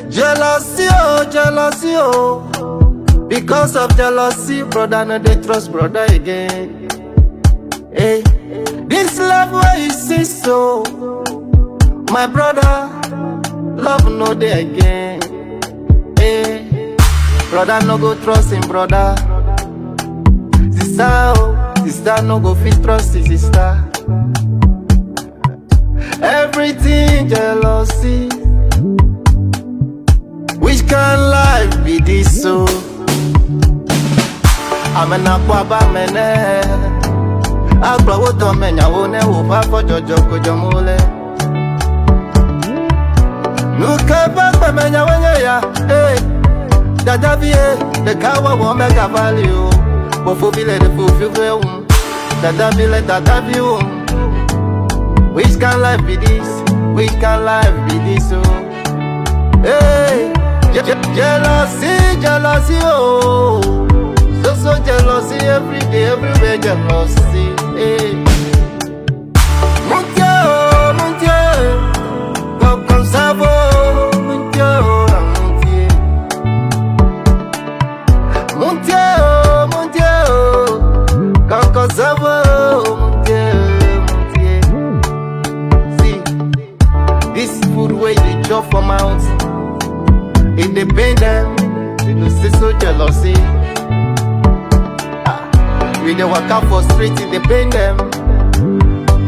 Jealousy, oh, jealousy, oh. Because of jealousy, brother, no they trust brother again. Hey, this love where you see so, my brother, love no day again. Hey, brother no go trust him brother. Sister, oh, sister no go fit trust his sister. Everything jealousy. Which can life be this so? I'm an aquaba mene. Aqua woto menya wone upa for jojo kujamule. Nuka bakwa menya wenye ya. Hey, dada vie, the kawa wome value. Bofu bile de fufu veum. Dada bile dada view. Which can life be this? Which can life be this so? Hey, jealousy, jealousy, oh. So jealousy every day, everywhere jealousy. Hey, mon Dieu, comme ça va, mon Dieu, mon Dieu, comme ça va, mon Dieu. See, this food where they chop for mouth, it depend them, they go say so jealousy. We dey walk out for street, it depend them.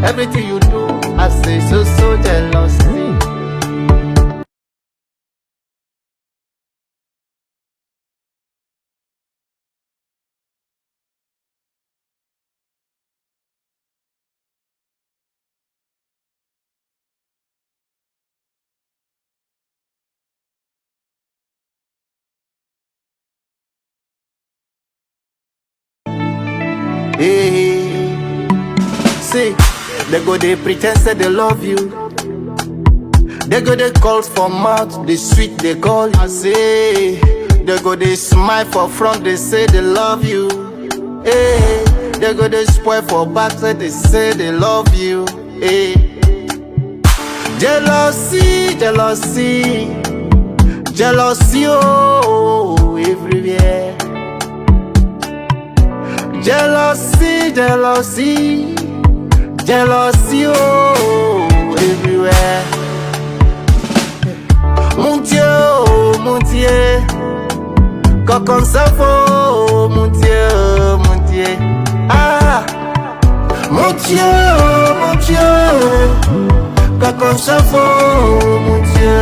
Everything you do, I say so jealousy. Hey, see, they go they pretend say they love you. They go they call for mouth, they sweet they call you. I say, they go they smile for front, they say they love you. Hey, they go they spoil for back, they say they love you. Hey, jealousy, jealousy, jealousy, oh, everywhere. Jealousy, jealousy, jealousy, oh, everywhere. Mon Dieu, quand ça faut, mon Dieu, ah, mon Dieu, quand ça faut, mon Dieu.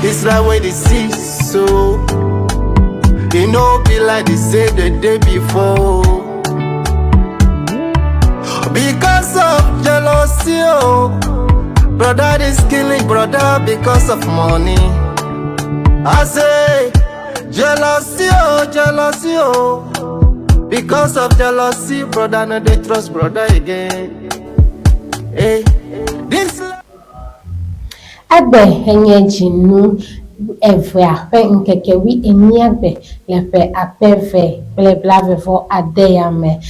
This right way they see so. They know be like they said the day before. Because of jealousy, oh, brother is killing brother because of money. I say, jealousy, oh, jealousy, oh. Because of jealousy, brother no they trust brother again. Hey, this Agbe henye jinu evre afe nkekewi eni agbe lefe apeve ble blave fo adeyame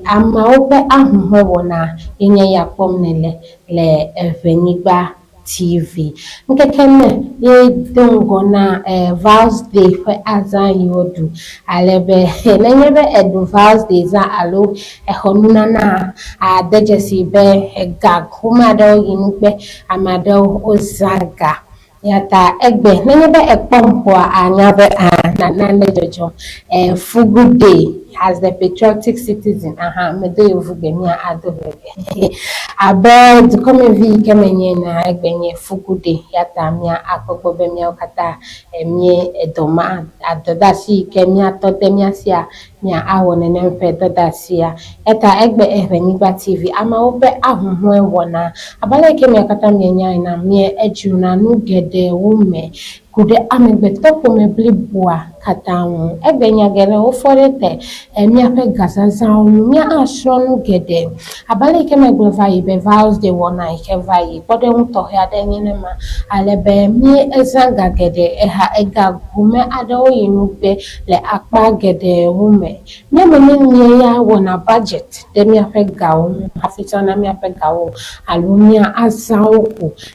ama ope ahunhwe wona enye yakpom nele le evenigba TV nkekeme ye dongo na Vows Day fe azan yodu alebe lenyebe edu Vows Day za alo ehonuna na adejesi be gaguma do yinugbe amado ozaga yata egbe lenyebe ekpompo anyabe na jojo Fugu Day as the patriotic citizen medo yovugbe mi adovebe abed come vi kemenye na egbenye Fugu Day yata mi akpogbobe mi okata mi edoma adodasi kemi atode mi asia mi awone ne mpe dodasi ya eta egbe evenigba TV ama obe ahunhu ewona abale kemi okata mi nya na mi ejuna nu gede wume kude amegbe topo me blibua katawu ebenya gele oforete mi ape gazaza mi asron gede abale ke me glova ibe vows de wona ike vai bode unto he adenye ne ma alebe mi ezanga gede eha ega gume ado yinu be le akpa gede hume mi me ya wona budget de mi ape gawo afitana mi ape gawo alumia azawo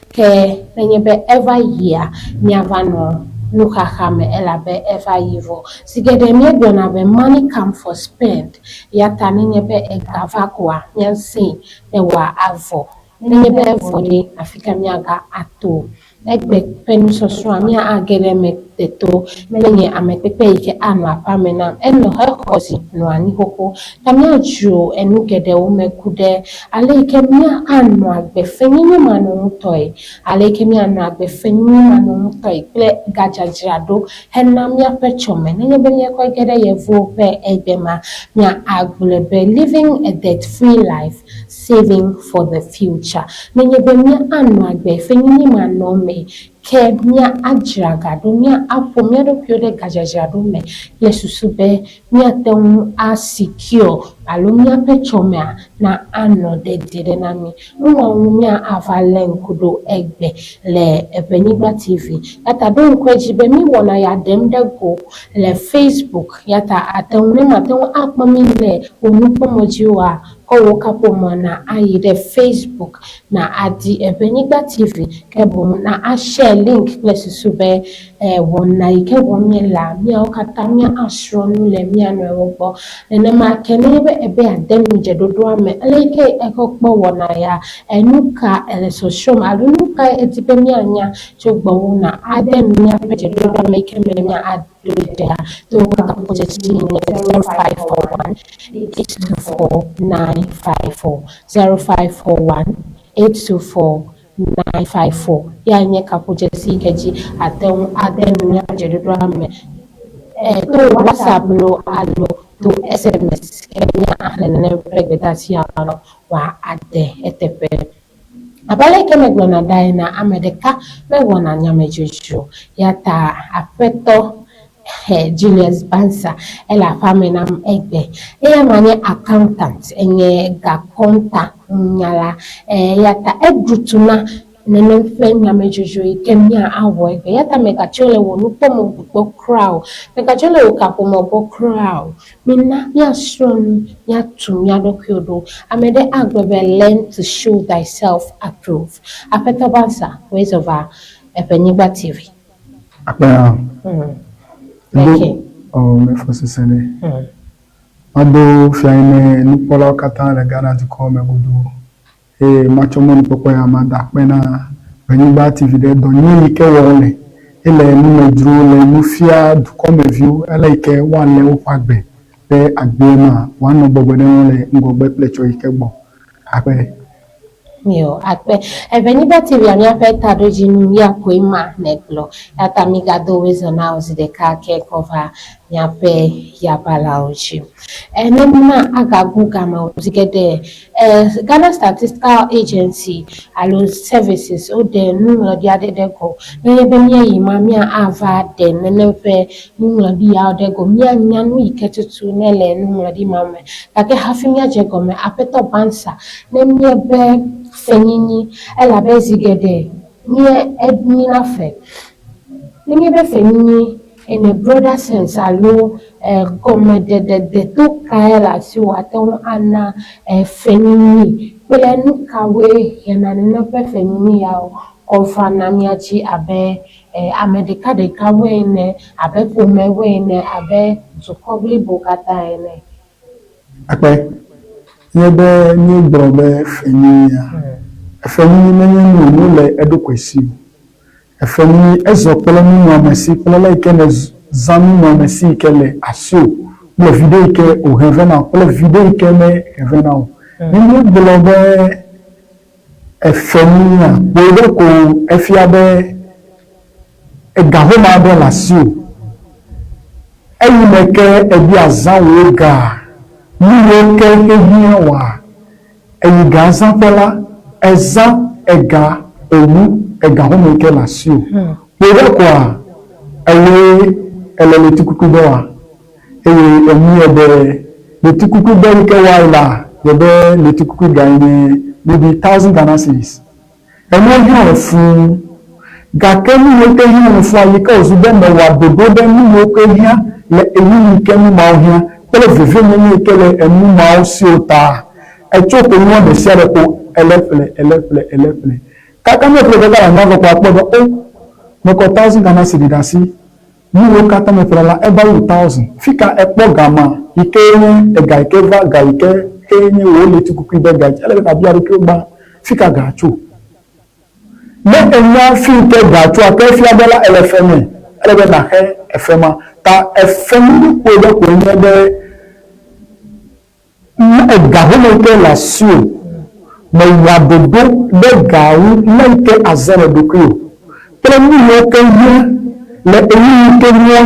ke be ever year mi avano Luka hame elabe ever evil. Sigede miegona be money come for spend. Yata ninyebe egavakwa nyansi ewa avo. Ninyebe evode afika miaga ato. Egbe penu sosua mia agere me teto menye amepepe ike anu apamena eno hekosi no ani hoko tamia ju enu gede o mekude ale ike mia anu agbe fenini manu toy ale ike mia anu agbe fenini manu toy ple gajajado henna mia pechome nenye benye ko gede yevo pe egbema mia agulebe living a debt free life saving for the future nenye benye anu agbe fenini manu me ke mia ajragado mia apo mia do piode gajajado me le susube mia tem a secure alo mia pechomea na ano de na mi nwa mia avalen kudo egbe le Ebenigba TV yata do nkwejibe mi wona ya dem de go le Facebook yata atenwe maten akpa mi le onupomojiwa ko kapo na ayi de Facebook na adi Ebenigba TV kebo na a share link place sube wona ike wonyela mi okata mi asronu le mi anu ewo ene ma kenebe ebe adem je dodo ame like ekokpo wona ya enuka elesoshom alunuka etipe mi anya chogbo na adem mi apeje dodo ame kemele mi adodea to ka project ni 0541 824 954 0541 824 ya nye kapoje sikeji adem ya jedo ame to WhatsApp lo alo to SMS kenya ahlene pregedasi ano wa ade etepe abale keme glona daina amedeka me wona nyame jojo yata apeto Julius Bansa ela famina egbe eya manye accountant enye ga konta nyala yata edrutuna nene fenya mejojo ikemia awo egbe yata mega chole wonu pomo gbo crow mega chole okapomo gbo crow minna ya strong ya tum ya dokyodo amede agbebe learn to show thyself approve Apeto Bansa ways over Ebenigba TV Okay. Oh, me fosse sene. Ado fiane ni pola kata le Ghana di ko me gudu. Macho mo ni popo ya manda pena Ebenigba TV de do ni ke wole. Ele ni me duro le mu fia du ko me view ele ke wan le o pagbe. Pe agbe ma wan no gbogbo de le ngogbe plecho ike gbo. Ape Mio akpe Ebenigba TV ani apeta doji nu ya koima neglo yata miga do wezo na uzide ka ke cover nyape ya balaoji enema agaguga ma uzigede Ghana Statistical Agency alo services o de nulo di adedego nebe mia yima mia ava de nenepe nulo di ya odego mia nyanu iketutu nele nulo di mame kake hafi mia jegome Apeto Bansa nemie be fenyini ela bezigede nie edmina fe nemie be fenyini in a broader sense alo comme de to kaela si waton ana fenyini pele nu kawe yana na pe fenyini ya konfana miachi abe America de kawe ne abe pomewe ne abe zukobli bokata ene ape yebe ni brobe fenya fenya menye nu le edukwesi fenya ezopolo mu amasi polo like ne zanu mu amasi kele aso le video ke o revena le video ke me revena ni brobe fenya bodo ko efiabe egahoma be lasio eyi meke ebi azawo ga ni ke ebi wa eyi ga zanpola eza ega owu ega homo ke lasio bodo ko ewe elle est le tikuku doa. Et le tikuku doa que waila, le tikuku gagne maybe 1,000 Ghana cedis. Et moi, je suis fou. Gakemu yoke yi no fo ayika ozude me wa dodo de mu yoke hia le eyi kemu ma ohia tele veve mu kele emu ma osiota e choko ni won de sere ko elefle kaka me fle kaka na ko apodo o me ko 1,000 Ghana cedi dasi mu yoka ta me fle la e ba 1,000 fika e po gama ike ni e ga ike va ga ike enye wo le tukuku be ga ele ka bia ro ko ba fika ga cho mais elle fi que gâteau à quel fiable elle est fermée elle est dans elle fermée ta elle ferme pour le coin de garou que la sur mais il y a de garou même que à zéro de clou très mieux que rien les ennemis que rien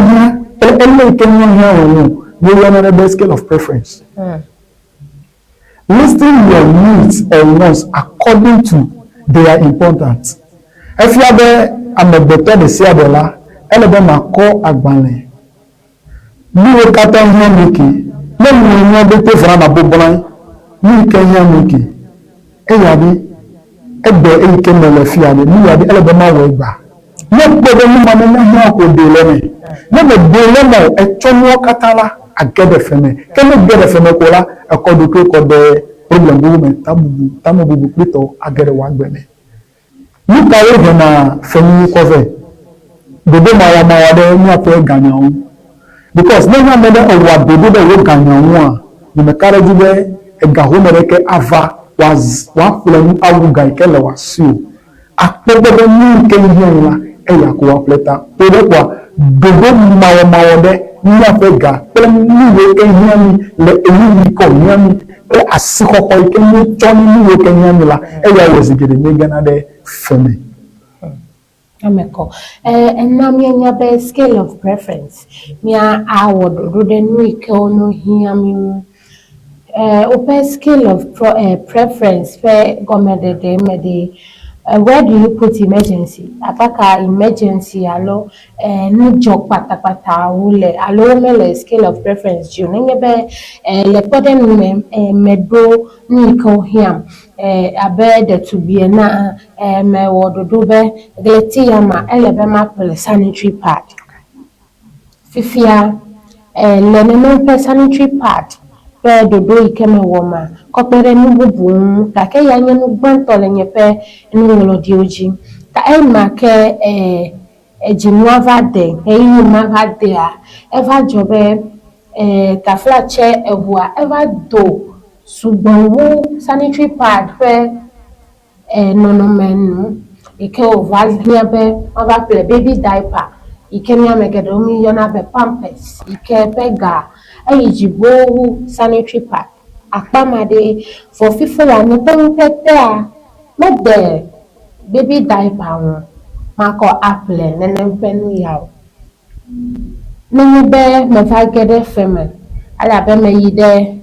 elle que rien you are on the scale of preference listing your needs and wants according to their importance. If you have a better de Siabola, elle est ma co agbanle. Nous au Katan Yamiki, même nous n'avons pas vraiment à Bobolan, nous Kenya Miki. Et Yabi, et de Eken de la Fiade, nous Yabi, elle est de ma weba. Nous pouvons maintenant au délai. Nous me délai et Tomo Katala à Gedefene. Quel est Gedefene Kola, à Koduke Kode, problème, Tamu plutôt à Gedewagweme. Nous parlons de la famille cover. De deux mois, nous avons gagné. Because nous avons gagné. Nous avons gagné. Et Gahou Mereke Ava was one flame Awuga Kela was Sue. A probably new Kenya et Yakua Pleta. Pourquoi? De deux mois, nous avons gagné. Nous avons le Konyami. Et à ce qu'on peut nous Johnny Kenyami là. Et il y a aussi des Meganade. Femi. Ameko. And now me nya be scale of preference. Me a would do the week no hear me. Open scale of preference for government de where do you put emergency? Apaka emergency alo ni job patapata ule alo mele scale of preference you nebe le poden medo ni ko hiam abe to be na me wododo be gleti yama elebe mapele sanitary pad fifia le ne sanitary pad pe dodo ikeme woma kopere ni bubu ka ke yanye no gbanto le nyepe ni ngolo di oji ka e ma ke ejinwa vade eyi ma vade a eva jobe ka flache ehua eva do sugbonwo sanitary pad pe nono menu ike oval hiabe ova play baby diaper ike ni amegedo mi yona be pampers ike pega ejibo sanitary pad akpamade for fifo ya ni pete a mede baby diaper won mako apple nenempenu yawo nenbe me fa gede feme ala be me yide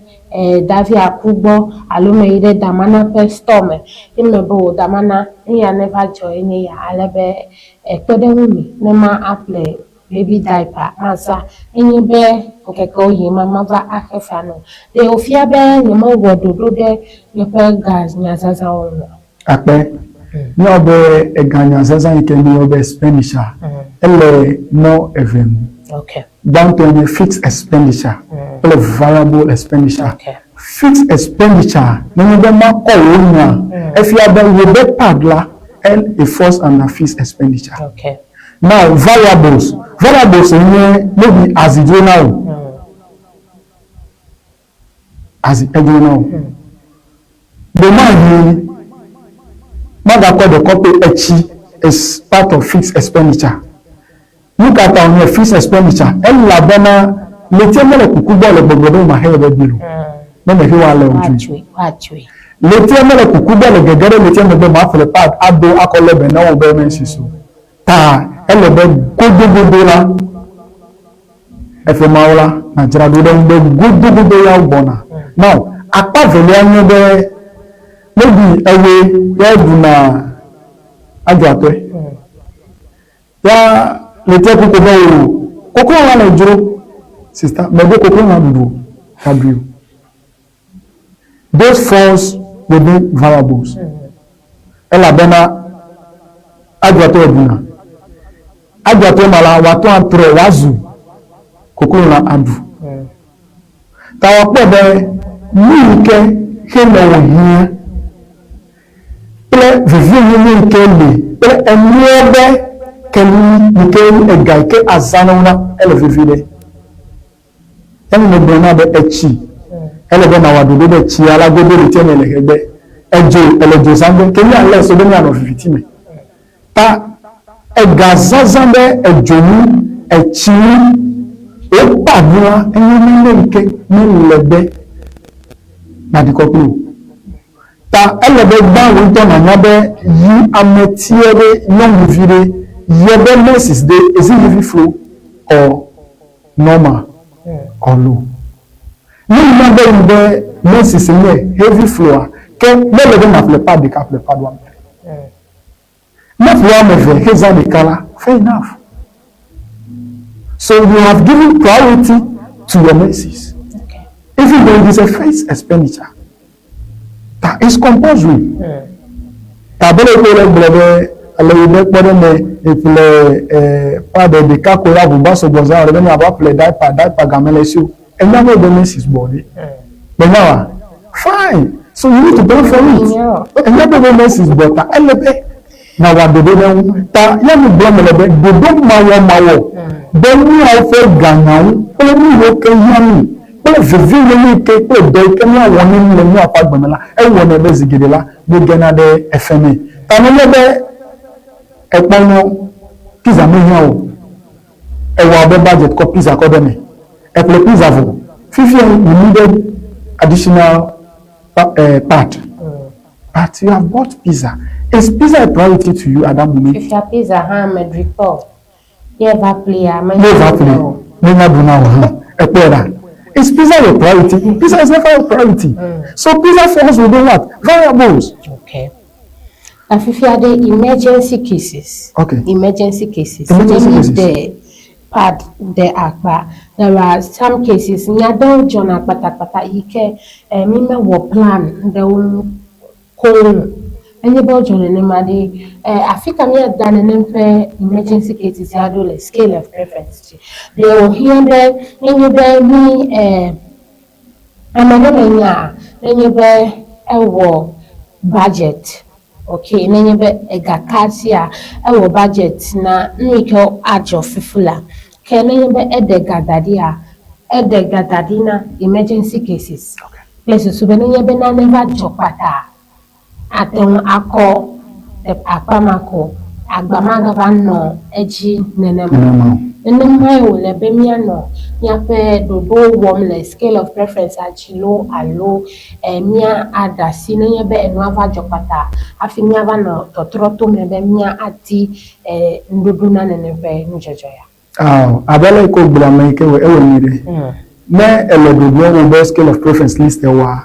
Davi Akubo alume yide damana pe storm imebo damana ya never join ya alebe ekpedewumi nema apple baby diaper masa enyibe okeko yi mama va akefano de ofia be ni mo wododo de yepe gas nyazaza wona Ape ni obe eganya zaza ike ni obe expenditure ele no event okay down to a fixed expenditure ele variable expenditure fixed expenditure ni obe ma ko wona efia be we be padla and a first and a fixed expenditure okay now variables maybe as it do now as it do now the man the copy echi is part of fixed expenditure look at our fixed expenditure el labana leti mele kukubo le gbogbo ma he be bilo me me fi wa le oju leti mele kukubo le gegere leti mele ma fele part ado akole be na wo be men siso ta ele be godogodo la efe maula na jira do be godogodo ya bona now apa vele anyo be maybe ewe ya duna ajo atwe ya lete kuko kokoro na le juro sister me go kokoro na dudu kabrio those falls will be variables ela bena agwato ebuna agwato mala wato antre wazu kokoro na adu ta wa po be ni ke hemo wo hia ple vivi ni ke le ple eniebe kemi ni ke ega ke azanona ele vivi le emi me bona be echi ele be na wadodo be chi ala godo ri tene le egbe ejo elejo sanbe kemi ala so be ni ano vivi me ta ega zazambe ejo ni echi o padua enye ni nke ni lebe na di koplo ta elebe gba won to na nyabe yi ametiere young vire yebe messes de is it heavy flow or normal or low ni nyabe de messes ni heavy flow ke lebe na le pas de cap le pas doit na flow me ve heza de kala fair enough so you have given priority to your messes. Even though it is a fixed expenditure, that is compulsory. Tabele ko le blebe ale pode me ifle pa de kakola bu baso boza re ni aba play diaper gamele so enya no be messes body. But now fine. So you need to pay for it. Enya be messes but elebe na wa de ta ya mi blo melebe do mawo then we have a gangan pele mi wo ke yami pele vivi ni ke pele do ke mi awon ni le mi apa gbemela e wo na be zigide la bo gena de fm ta no lebe e ponu pizza mi yan o e wa be budget ko pizza ko de me e pele pizza vo fifi you needed additional part but you have bought pizza. Is pizza a priority to you at that moment? If your pizza hammered report, never play. Is pizza your priority? Pizza is never your priority. So pizza falls within what? Variables. Okay. And if you are the emergency cases, emergency cases, the part the akba. There are some cases. Nyado John akpata ike mime wo plan the call. Any Belgian and Africa near than an emergency cases adole scale of preference. They will hear them when you bear me then you bear a war budget. Okay, then you bear a gakasia a war budget na Nico Ajo Fifula. Can you bear a de gadadina emergency cases? Places to be never jopata. Aton ako akpamako agbamagaba no eji nenemo enema wo le be mi ano nya pe dodo warm scale of preference achilo alo mia adasi ne be enu ava jopata afi mi ava no totroto me be mia ati ndodo na nenebe njojo ya abele ko gbama ike we ewo mire me eledodo wo be scale of preference list wa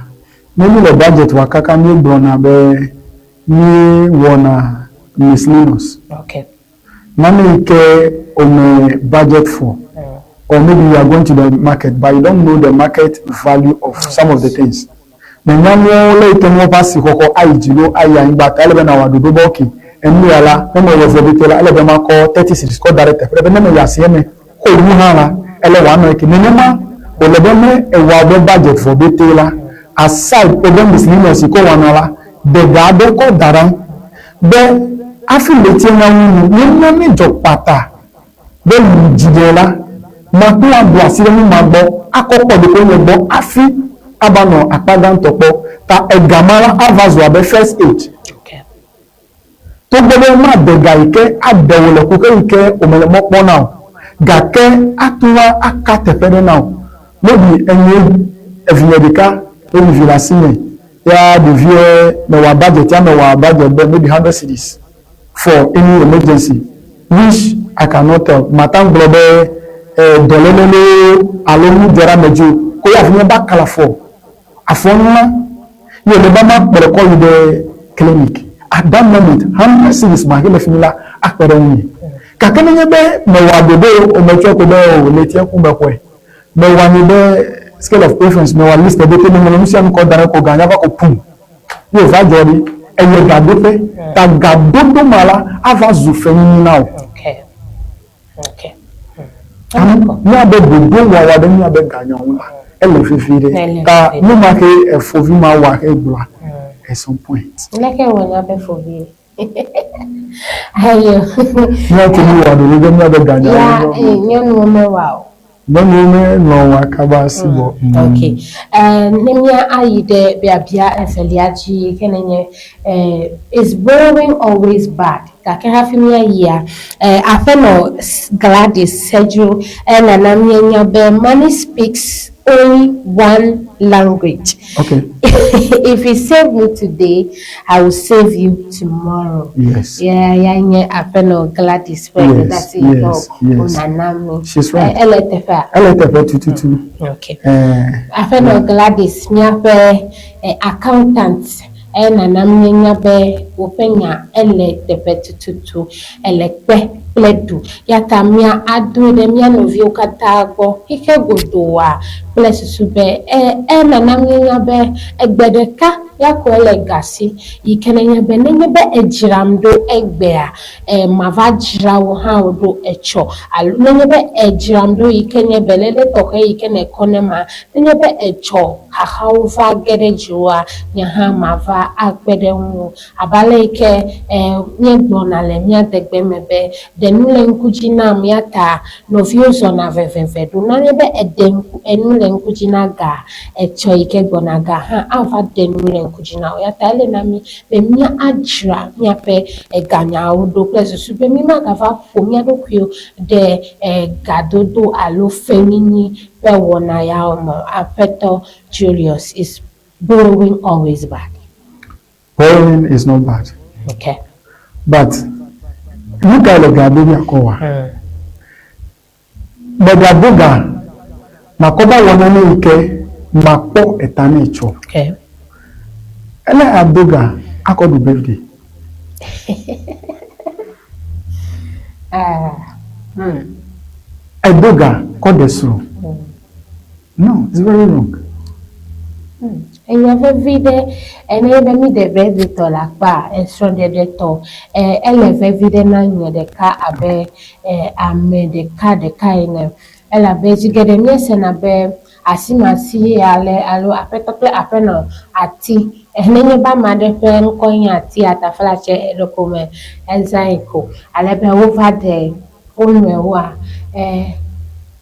maybe the budget wa kaka ni brona be ni wona miscellaneous. Okay. Money ke on a budget for. Or maybe you are going to the market but you don't know the market value of some of the things. Then you le ke mo pass koko aijilo aya ngba ka lebe na wa dodo boki enu ala mo mo wo be tela lebe ma ko 30 cities ko director lebe na me ya se me ko ru hala ele wa no ke nenema o lebe me e wa be budget for be tela aside problem miscellaneous ko wanala the gado ko daran be affiliate na wunu ni jopata be jidela ma ko abo asire mu magbo akopo de ko ngbo afi abano apadan topo ta egamara avazo abe first aid okay to gbele ma de gaike adewole ko ke omele mopo now gake atuwa akatepede now no bi enye eviedika maybe Vilasine, yeah, the view, no budget, maybe 100 cities for any emergency, which I cannot tell. Matang Globe, Dolelele, Alomu, Jera Meju, Koya Vineba Kalafo, Afona, you never call you the clinic. At that moment, 100 cities, Mahila Fimila, Akperoni. kakene nyebe me wa dodo o me choko be o le tie ku be kwe me wa ni be scale of preference me wa list be te me no sia ko dara ko ganya ba ko pum yo va jori e ye gado pe ta gado do mala ava zu feni now okay ni abe dodo wa de ni abe ganya won ele fifire ta no ma ke e fovi ma wa e gba at some point like when abe fovi ayo no to ni wa do ni abe ganya ya nyonu me wow no wa kabasi bo okay nemia ayide biabia efeliaji kenenye is borrowing always bad kakera fimia ya afeno Gladys Sergio na namia be money speaks only one language. Okay. If you save me today, I will save you tomorrow. Yes. Yeah, afeno Gladys Sergio. That's it. Yes. She's right. LTF tutu. Okay. Afeno Gladys nyape accountant na namnya be openya LTF tutu elekpe pledu yata mia adu de mia novio katago ike godoa place sube na namnya be egbedeka yakole gasi ikenenya be nenye be ejiramdo egbea mava jirawo ha odo echo nenye be ejiramdo ikenye belele toke ikene konema nenye be echo haufa gerejiwa nya ha mava agbede wu abale ike nyegbona le mia degbe mebe denule nkujina miata novio zona veveve do nenye be edenku enule nkujina ga echo ike gbona ga ha ava denule kujina ya tale na mi be mia ajra mia pe ganya odo place su be mi magava po mia do kwio de gadodo alo femini pe wona ya omo apeto Julius is borrowing always bad. Borrowing is not bad. Okay. But look at the gadodo yakowa. The gadoga makoba wona ni ike mapo etane cho. Okay. Ele adoga akodu birthday. Adoga kodesro. No, it's very wrong. And you have a video, and I have me the birthday to la pa, and so the to, ele video na nye de ka abe, ame de ka ine, ela be jigede nyese na be, asimasi alo apetope apeno ati. Nenye ba made pe nkonya ati atafalache dokome enzaiko alebe over there onwe wa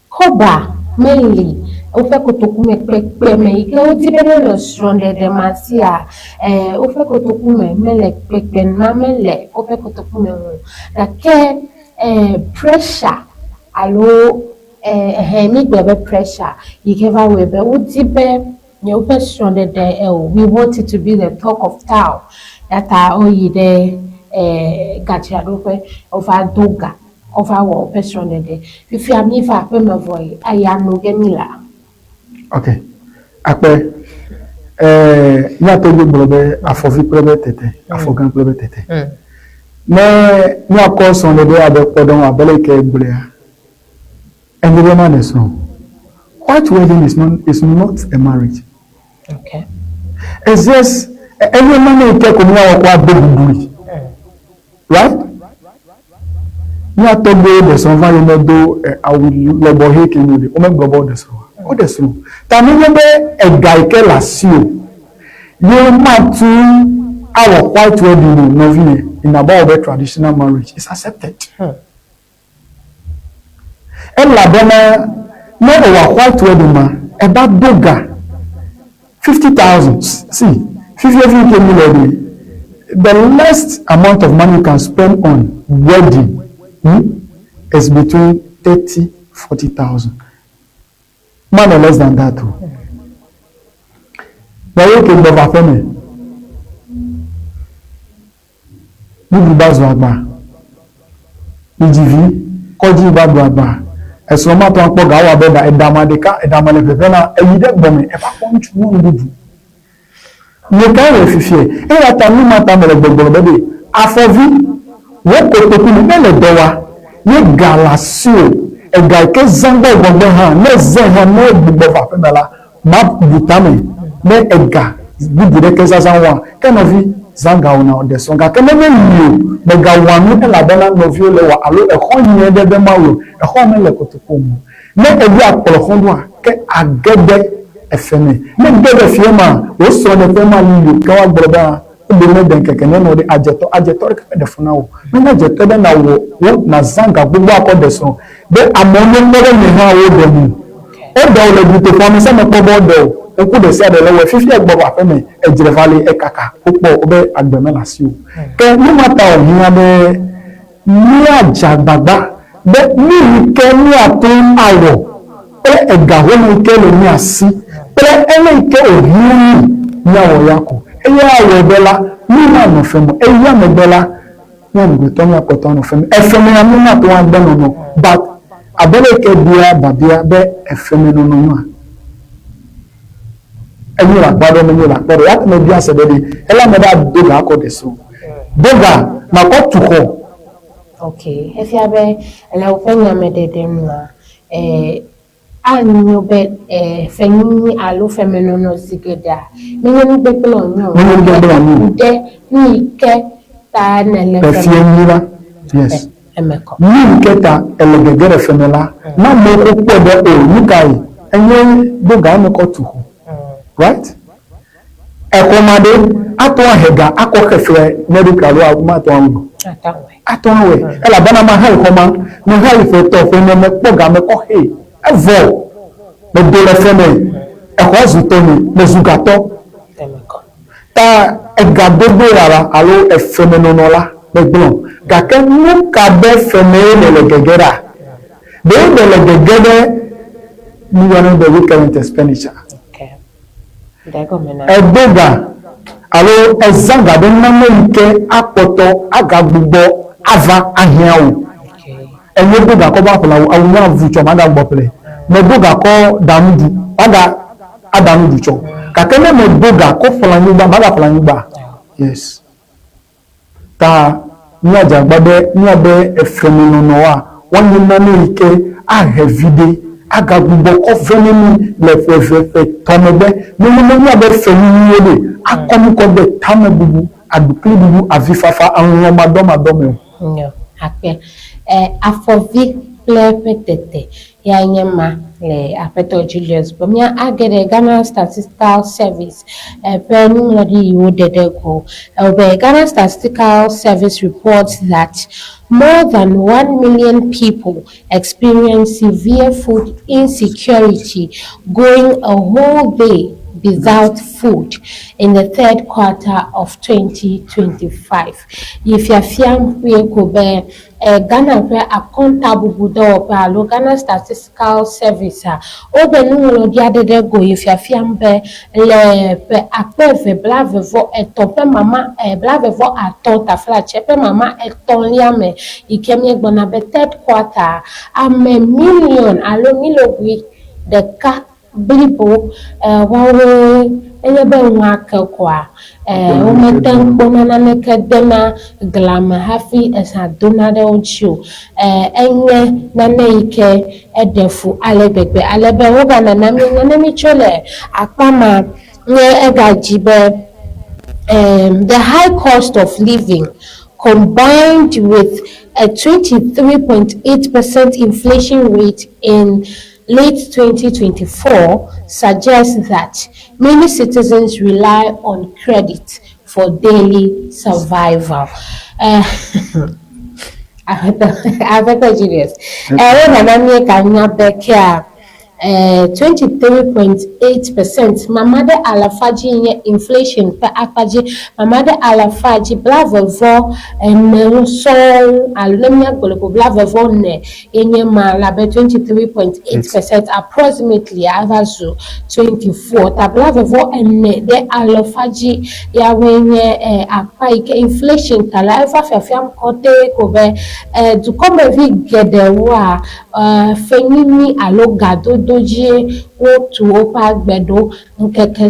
koba mainly ofe kotokume pepe me ike otibere lo stronde de masia ofe kotokume mele pepe na mele ofe kotokume na ke pressure alo mi bebe pressure ikeva webe utibe we want it to be the talk of town. That are gacharupe of our doga of our person. If you have me for a voice, I am no gemila. Okay. Après, na togo blobe afovi blobe tete, afogan blobe tete. Mais nous encore son le avec pardon abele ke blea. And the woman is no. White wedding is not a marriage. Okay. It's just every man take on our baby. Right? You are told the son va me do I will lobo he can do. O me gobo de so. O de so. Ta mi be e guy ke la sio. You ma to our white wedding novine in about the traditional marriage is accepted. And la bona no our white wedding ma e ba doga 50,000. See, 50 million. The least amount of money you can spend on wedding is between 30,000-40,000. Man or less than that too. But you can never family. Bibi bazo agba. IGV, koji bazo agba. Ẹ̀sùn ọmọ tó ń pọ̀ gàwọ́ abẹ́dà ẹ̀dàmàdìká ẹ̀dàmàlẹ̀fẹ̀fẹ̀ náà ẹ̀yí dẹ́gbọ̀mẹ̀ ẹ̀fà pọ́ńtù wọn gbùdù. Nìkan rẹ̀ fìfì ẹ̀ ẹ̀yà ta ní máa ta mẹ̀rẹ̀ gbọ̀gbọ̀rọ̀ bẹ́ẹ̀ àfọ̀ví wọ́n kò tó kú ní mẹ́lẹ̀ dọ́wa ye galasio e ga ke zangba gbogbo ha ne zen ha no gbogbo fa pemela ma butame ne e ga bugure ke zazanwa ke no vi zanga ona o de so ga ke me ni me ga wanu e la bana no vi le wa alo e ho nyi de be mawo e ho me le kotopo mu ne e bi akolo ho do a ke agede efeme ne gede fiema o so ne fema ni ka wa gboroba be me den keke ne no de ajeto ke de funa wo me ajeto de na wo na zanga gbogbo akode so de amonu mere ni ha wo de mu o do le buto fo mi se me po bo do o ku de se de le we fifi egbo afeme ejire vale e kaka popo obe agbeme la si o ke ni mata o hin abe ni ajagbagba be ni ke ni atun awo e ega ho ni ke le ni asi pe ele ke o hin ni awo yako eya awo bela ni na no femo eya me bela ni ngo to mi apoto no femo efemo ya mi na to wa gbe no but abele ke bia babia be efemo no no ẹni la gbádùn mi ni la gbọ́dọ̀ yàtọ̀ mi bí àṣẹ bẹ́ẹ̀ ni ẹ lámọ̀ bá dóga akọ dẹ̀ so dóga mà kọ́ tukọ̀. ok ẹ fi abẹ ẹlẹ́wọ̀n fẹ́ nyàmẹ́ dẹ́dẹ́ mu a anyo bɛ fɛn alo fɛn no sigeda minnu bɛ kpɛlɛ ɔnyɔ dɛ ni kɛ ta nɛlɛ fɛn yira yes ni kɛ ta ɛlɛgɛgɛrɛ fɛnɛ la n'a mɔ ko kpɔ dɛ o ni ka ye ɛnyɛ dóga ɛmɛ kɔ tuku. Right? Ekomade ato ahega akokefre medical wa ma to anwo. Ato anwe. Ela bana ma hai koma, no hai fe to fe no me poga me ko he. Evo. Me dole fe me. E ko zuto ni, me zugato. Ta ega dodo rara alo e femeno la me gbon. Ga ke mu ka be femeno le gegera. De le gegere ni wana the recurrent expenditure. Edoga alo ezanga de namo ike apoto agagbugbo ava ahiawo enye doga ko ba pola awunya vucho mada gbople me doga ko damudu ada adamudu cho kakene me doga ko pola nyugba mada pola nyugba yes ta ni ajagbade ni abe efemino no wa won ni namo ike ahevide agagbugbo ko fenimi le fefefe tomebe nínú abe fenimi yele akomuko be tamebubu adukli bubu avifafa anwo madomadome nyo akpe afovi plepetete ya nyema le apeto Julius bomia agere Ghana Statistical Service penu lodi yodedego Ghana Statistical Service reports that more than 1 million people experience severe food insecurity, going a whole day without food in the third quarter of 2025. If you are Ghana accountable budo palo Ghana Statistical Service obenu di adede go if you fiambe le pe apeve blave vo etope mama blave vo atonta fla chepe mama etonliame ikemie gbona be third quarter ame million alo milogwi de ka blibo wawe elebe nwa akekwa ometen kpona na kedema glama hafi esa donade ocho enye na neike edefu alebegbe alebe woga na nami chole akpama nye egajibe the high cost of living combined with a 23.8% inflation rate in late 2024 suggests that many citizens rely on credit for daily survival. Julius. 23.8%. Mamade alafaji inflation per apaji. Mamade alafaji blavevo and so alulemia goloko blavevo ne enye malabe 23.8% approximately avazu 24. Ta blavevo and de alafaji ya wenye apaike inflation tala eva fiafiam kote kobe du come vi gedewa fenini alogado doji otu opa gbedo nkeke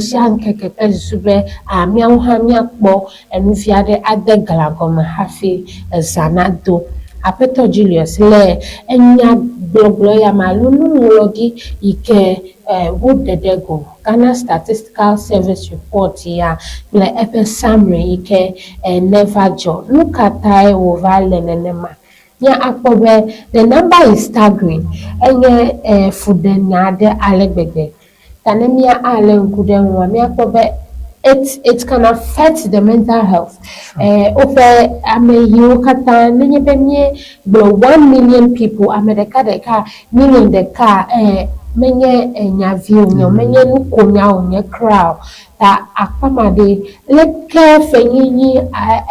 zube amia uhamia kpo enufiade adegla goma hafi zanado Apeto Julius le enya bloglo ya malunu logi ike wood dedego Ghana Statistical Service report ya le epe summary ike never jo look at I over lenenema ya akpobe the number is staggering enye fudenade alegbegbe tanemia ale nkudenwa mi akpobe it can affect the mental health. Over you kata nenye benye below 1 million people America de ka million de ka menye nyavio nyo menye nukonya onye crowd ta akpamade leke fenyi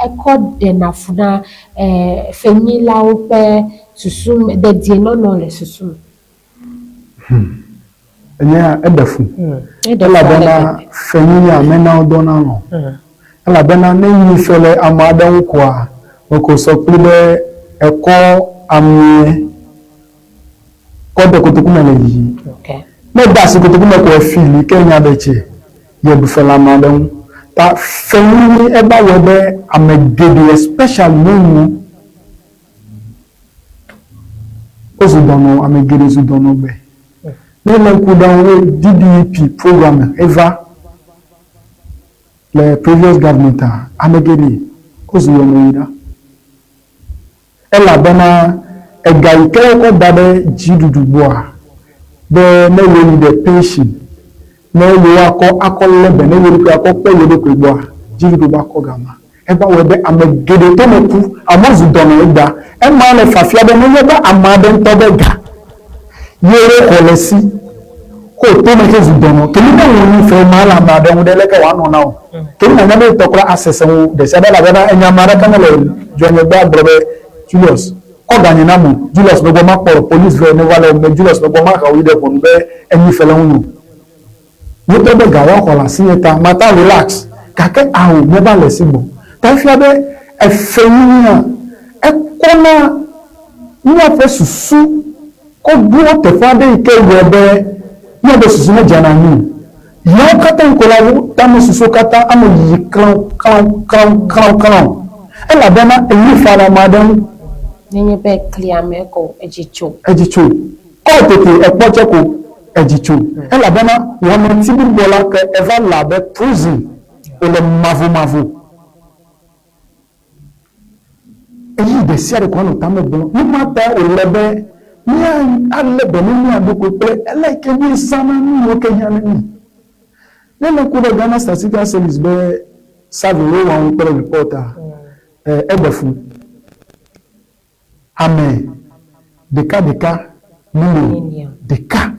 eko de nafuna fenyi la ope susum de die no le susum. Enya edafu ela bena fenyiya mena odona no ela bena nenyi fele amada nkwa oko soklibe eko amie kodo kutukuma le yi me dasi kutukuma ko fili kenya beche ye bufela amada ta fenyi eba webe amegede especially nunu ozudono amegede zudono be Nele kudanwe DDP program ever le previous government amegede ozuyo moira ela bana ega ikere ko dabe jidudu boa be me woni the pension me yo akole be ne woni ko akopẹ yo ko boa jidudu ba ko gama eba we be amegede to meku amozu dono egba e ma le fafia be no ba amade nto be ga yere kolesi ko to me ke zudono kemi na woni fe mala ma de wode leke wa no na o kemi na me to kra assess wo de se bela bela enya mara kan le jonye gba brobe Julius ko ganye na mo Julius no go ma por police ve ne wala me Julius no go ma ka wi de ko be eni fele wonu ni to be ga wa ko la sineta mata relax kake awo me ba le sigbo ta fi abe e fe yin e ko na ni afa susu ko duro te fade ike webe ni obe susu na jana ni yo kata nkola wo tamu susu kata amo yi kran ela bena eyi fara madam Nenye be clear me ko ejicho ko tete epoche ko ejicho ela bena won ti bi bola ke eva labe prison ele mavu eyi de sia de ko no tamu bo ni mata o lebe ni alebe ni adoko pe eleke ni sama ni o kenya ni nele ko de Ghana Statistical Service be survey one reporter ebefu amen deka million deka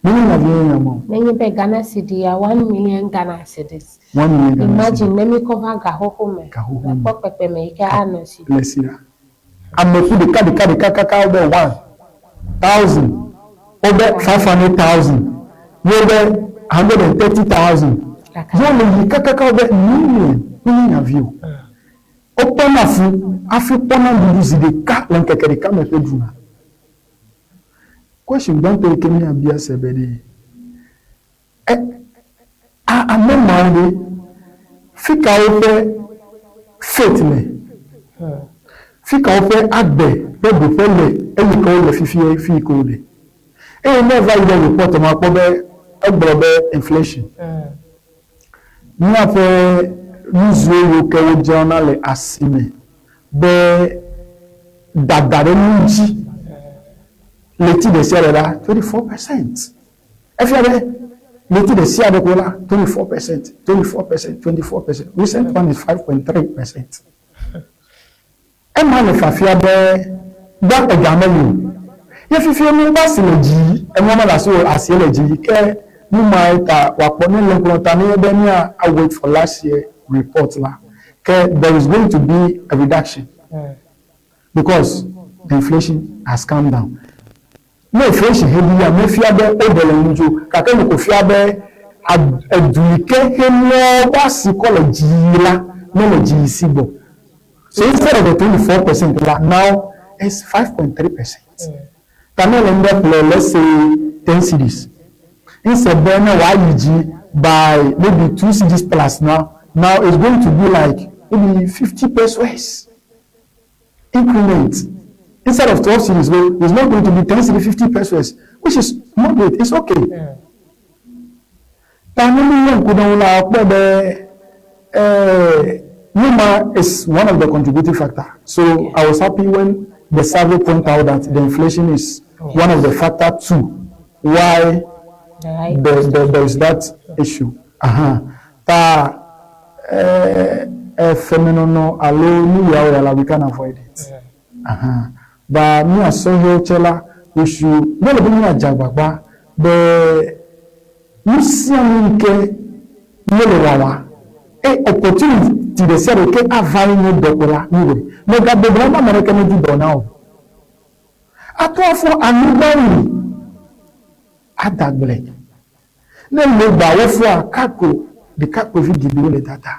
million of million nenye be Ghana cedi ya 1 million Ghana cedis 1 million imagine let me cover gahoho me ko pepe me ika anosi lesira amefu deka kaka obe 1,000 obe 500,000 obe 130,000 yole kaka obe million of you open afu afipona buluzi de ka lankekere ka me peduna question don't take me abia sebede a memande fika ofe faith me fika ofe agbe be bo pele eyi ko le fifie fi ko le never even report ma ko be egbobe inflation ni afa Newsweek ke journal asime be dadare nji leti de serera 24%. Efiade leti de siade ko la 24%, 24%. Recent one is 5.3%. E ma le fafia be ba ejamelu. Ye fifie mi ba sileji, e mo ma la so asieleji ke mu mai ta wa poni le plota ni be ni a wait for last year report la there is going to be a reduction because the inflation has come down. No inflation heavy ya me fia be obele nju kaka ni ko fia be adulike hemo basi college la no sibo. So instead of the 24% la now it's 5.3%. Let's say 10 cities. Instead then by maybe 2 cities plus now it's going to be like maybe 50 pesos in increment. Instead of 12 cities, it's not going to be 10 cities, 50 pesos, which is moderate. It's okay. Numa is one of the contributing factors. So I was happy when the survey pointed out that the inflation is one of the factors too. Why there is that issue. Phenomenon alone, we can avoid it. But me as so here, Chela, we should not be a jabba. The Muslim opportunity de ser que availle dokola niwe no ga de brama American di donao atofo anubari adagle ne le ba wo fo akako de kako vi di le data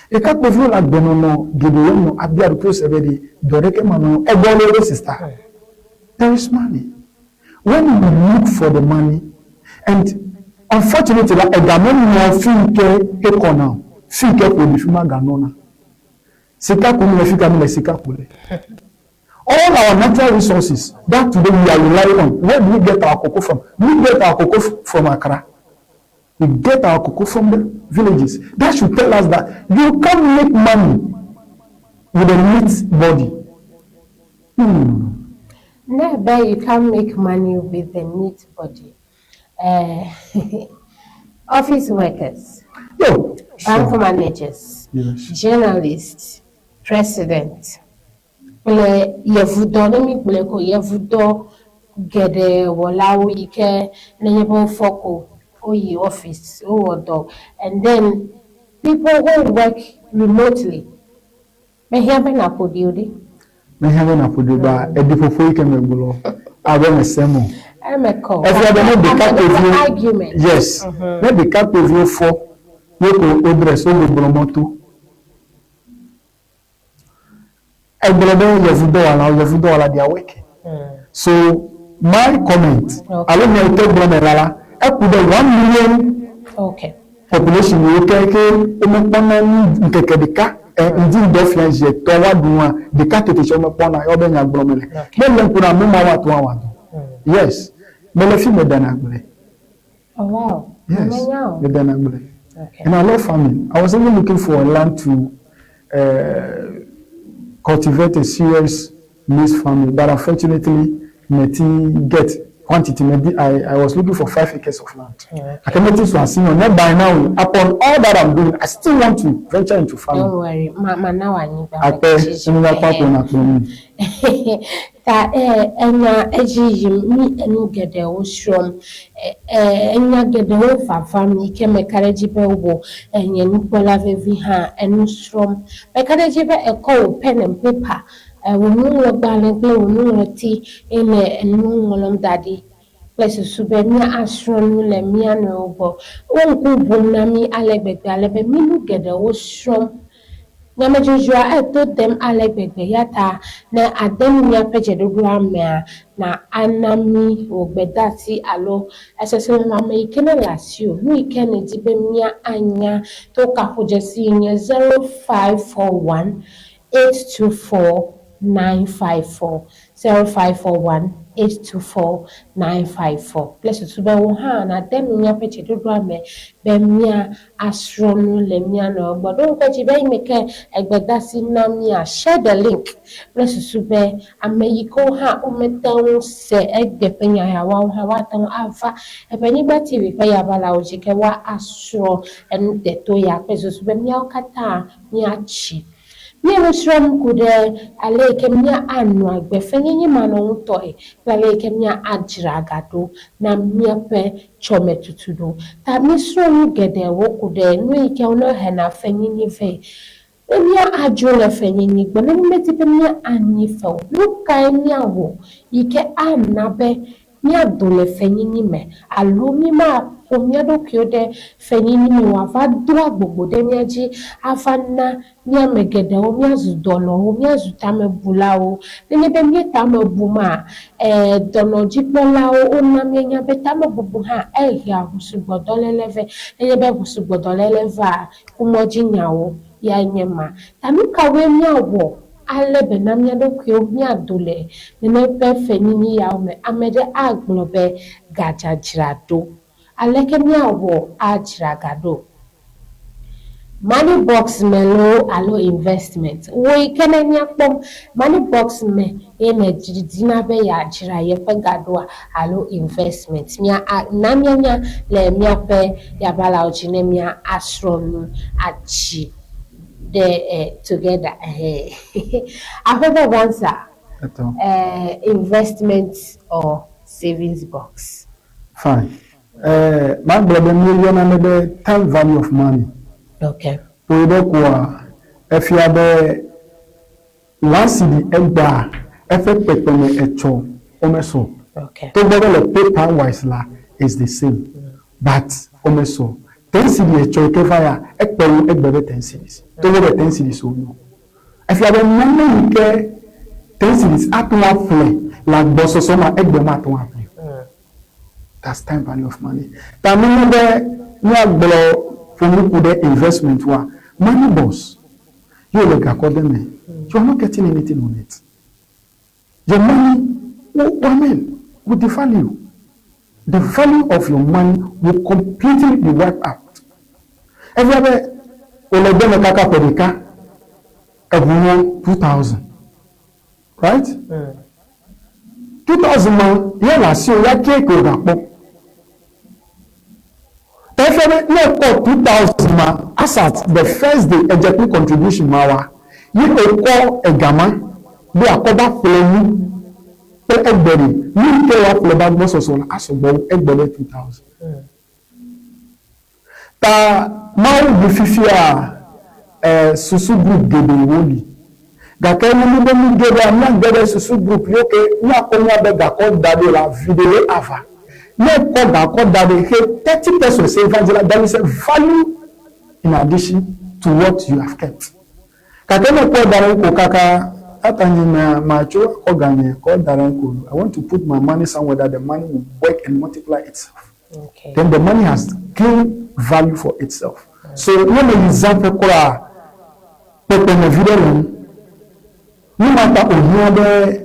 e kako vi la benono de no abia pro sebedi doreke mano e bolo sister. There is money. When you look for the money, and unfortunately a ganon no finke economy fika kule fima ganona sika kule fika mele sika kule. All our natural resources that today we are relying on, where do we get our cocoa from? We get our cocoa from Accra. We get our cocoa from the villages. That should tell us that you can't make money with a neat body. No, but you can't make money with a neat body. Office workers, bank managers, journalists, president. Yevudo gede walawi ike nenyebo foko oyi office owodo, and then people who work remotely. Me have na podiodi. Me have na podiba edipofo ike mebulo. Abe mesemo. Emeko. If you don't the cap argument. Yes. Let the cap review for you to address all the bromoto. Yevudo ala they are working. So my comment, I don't know take bromerala. Up to the 1 million population we take nkekebika indeed defiance je towa duwa de katete choma pona obenya bromele. Then kuna mama watu watu. Yes. Melefi medanagle. Oh wow. Yes. Medanagle. Okay. And I love farming. I was even looking for a land to cultivate a serious maize farming, but unfortunately, get quantity. Maybe I was looking for 5 acres of land. I can notice one thing. Not by now. Upon all that I'm doing, I still want to venture into farming. Don't worry, Mama. Now I need that. Enya eji mi enu gede o shrom enya gede o fafa mi ke mekareji be wo enye nupola vevi ha enu shrom mekareji be eko pen and paper wo nu lo gbale gbe wo nu reti ene enu ngolom dadi place sube mi ashrom le mi anu obo won ku bom na mi alegbegbe alebe mi nu gede o shrom Nyamejujua eto dem alegbegbe yata na adem nya pejedugura mea na anami ogbedati alo esese mama ikene lasio nu ikene dibe mia anya to kahojesi nye 0541 824 954 0541 824-954. Place to be one and then we have to do me bemia astronomy lemiano, but don't get you by make a bedasi namia. Share the link. Place to be a meiko ha umetan se egg the penya wow hawatan alpha a penny batty repair balaujica wa astro and the toya pesos bemia kata miachi. Mia shrom kude aleke mia anwa gbefenye mano toy aleke mia ajragado na mia pe chome tutudo ta mi shrom gede wo kude no ike ono hena fenye ve mia ajo na fenye ni gbo na meti pe mia anifa no kai mia wo ike anabe mia dole fenye ni me alumi ma omia do kyode fenye ni mi wa va dra gbogbo de miaji afana mia megede o mia zu dolo o mia zu tame bula o nene be mia tame buma dono jipola o na mia be tame bubu ha ya husu gbodoleleve nene be husu gbodoleleva umoji nyawo ya nyema tami kawe mia wo ale be na mia ɖokuiwo miado le nene ƒe fenyinyi yawo me ame ɖe agblɔ be gadzadzraɖo aleke miawɔ adzra ga ɖo money box me lo alo investment wo yi ke ne miakpɔm money box me ye ne dzidina be yeadzra yeƒe ga ɖoa alo investment na mianya le miaƒe yabalawo dzi ne mia asrɔ̃ nu atsi ɖe together aƒe vansa investment or savings box. Fine. My brother, another time value of money. Okay. We don't go. If you have a once the egba, effect pepper a cho, omeso. Okay. To the paper wise la is the same, but omeso. 10 cedis a cho kefaya, ekpelu ekbebe 10 cedis. To the 10 cedis so no. If you have a money you care 10 cedis at one play, like bosso soma ekbema at one play. That's time value of money. Tamini de ni agbo for me put the investment wa money boss. You look according me. You are not getting anything on it. Your money with the value. The value of your money will completely be wiped out. Everywhere, Olebeme Kaka Pedika, everyone 2,000. Right? 2,000 man, yeah, see you like cake. Therefore, no call 2,000 man as at the first day ejecting contribution mawa. You call a gamma, they are covered for everybody. You pay up the bag most of all as about everybody 2,000. Ta mau bififia susu group gebe woli. Gake ni mo gebe am gebe susu group yoke ni akonya be gako dade la video ava. No call gako dade he 30% say evangel that is a value in addition to what you have kept. Gake no call dade ko kaka atani macho oganye call dade ko I want to put my money somewhere that the money will work and multiply itself. Okay. Then the money has gained value for itself. So when an example kwa pepe na video ni mata ohia be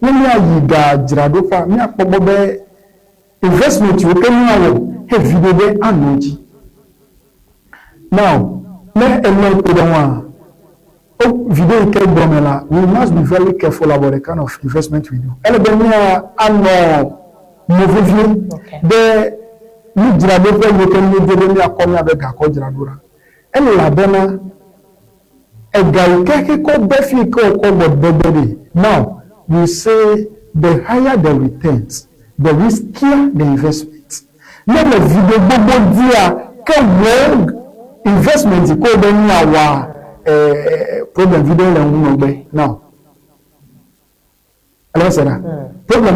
ni ayiga jiradofa ni apobo be investment you can know he video be anoji. Now me eno kodwa video ke bomela we must be very careful about the kind of investment we do. Ele be ni ano movivi de ni jiradofa you can ni de ni akonya be ga ko jiradora. Ele la bena now, we say the higher the returns, the riskier the investment. Now, the video investment problem video now. Problem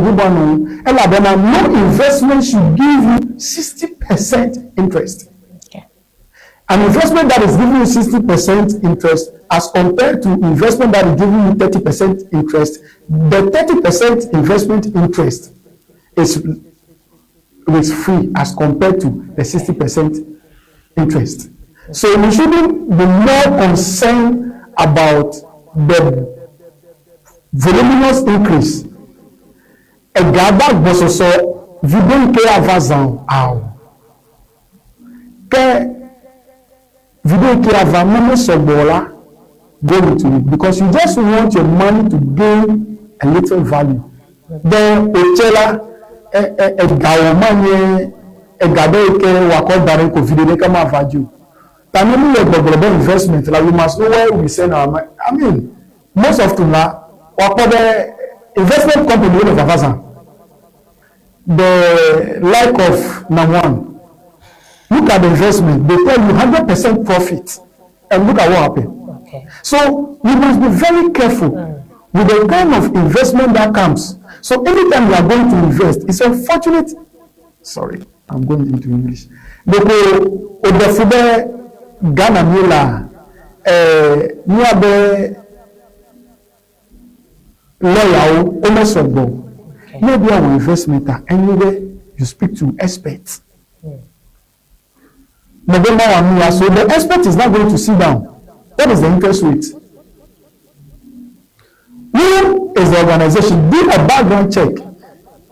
no investment should give you 60% interest. An investment that is giving you 60% interest as compared to investment that is giving you 30% interest, the 30% investment interest is free as compared to the 60% interest. So we shouldn't be more concerned about the voluminous increase. A gaba bososo vidon ke avazan aw. Video kirava mama sobola go into it because you just want your money to gain a little value. Then ochela gawomanye gado ke wako dare ko video kama value. Tamini we global investment like we must know where we send our money. I mean, most of tuna wako the investment company of Avazan. The like of Namwan. Look at the investment. They tell you 100% profit. And look at what happened. Okay. So you must be very careful with the kind of investment that comes. So anytime you are going to invest, it's unfortunate. Sorry, I'm going into English. Ghana Mila Niabe Loyal Omesobo. Maybe our investment anywhere you speak to experts. So the expert is not going to sit down. What is the interest rate? Who is the organization? Do a background check.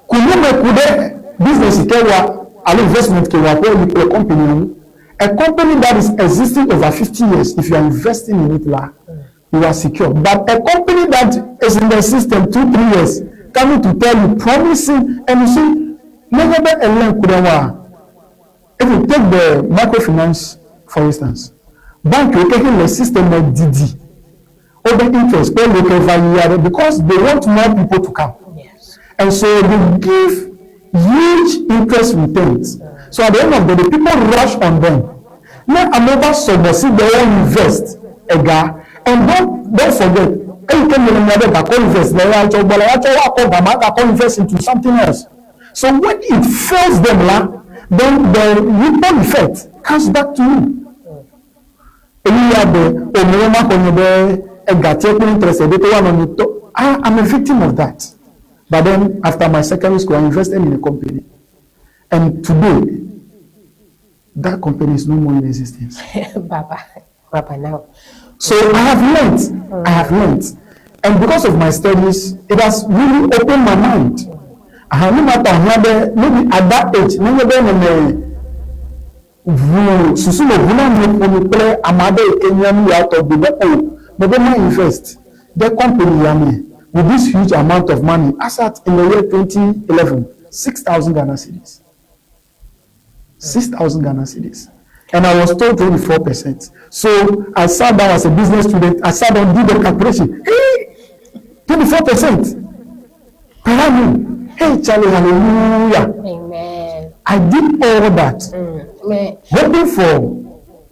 Kude business kewa ali investment kewa kwa company. A company that is existing over 50 years, if you are investing in it, you are secure. But a company that is in the system 2-3 years, coming to tell you, promising, and you see, never a land kudewa. If you take the microfinance, for instance, bank will take in the system of DD. Over interest, pay local value, because they want more people to come. Yes. And so they give huge interest returns. So at the end of the day, people rush on them. Now another subversive, they all invest, and don't forget, invest into something else. So when it fails them, then the ripple effect comes back to you. I'm a victim of that. But then after my secondary school, I invested in a company. And today, that company is no more in existence. Baba now. So I have learned. And because of my studies, it has really opened my mind. I have no matter how maybe at that age, but then I invest. The company with this huge amount of money, asset in the year 2011, 6,000 Ghana cedis. 6,000 Ghana cedis. And I was told 24%. So I sat down as a business student, I sat down, did the calculation. Hey, 24%. Per annum. Hey, Charlie, hallelujah. Amen. I did all that. Hoping for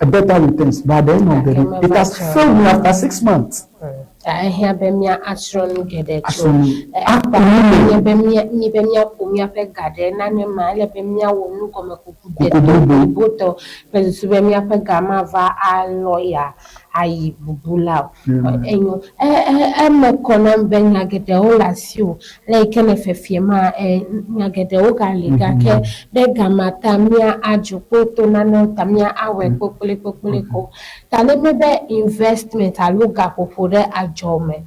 a better returns, but at the end of the day, it has failed me after 6 months. I hear Bemia Ashron get it. Bemia Pumia Pegade, Nana Mala Bemia will look on a Kubuto, Bemia Pegama va a lawyer. I bula. I'm a conam benya get the whole as you, like an FFMA, and get the Oka, the Gamata, Mia Ajupoto, Nano, Tamia, our Popolico. Talemebe investment, I look up for the adjournment.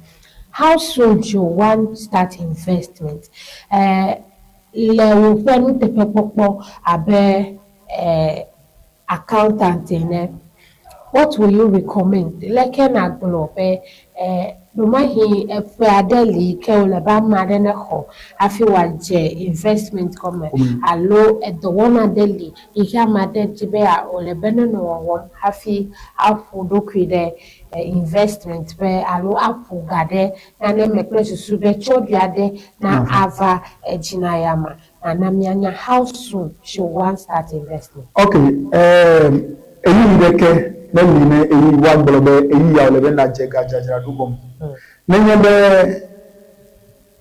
How soon do you want to start investment? Le when the people abe accountant in what will you recommend? Like an aglobe, no mahi a fairly keolaba madenaho, I feel like investment come a low at the one a daily, if you have my dead tibia or a benon or one happy outful docre investment where I low up for gade and then make pleasure to be chodiade na ava a jinayama and Namiana. How soon should one start investing? Okay, Nene eyi wa gbolobe eyi ya olebe na jega jajara dubom nenye be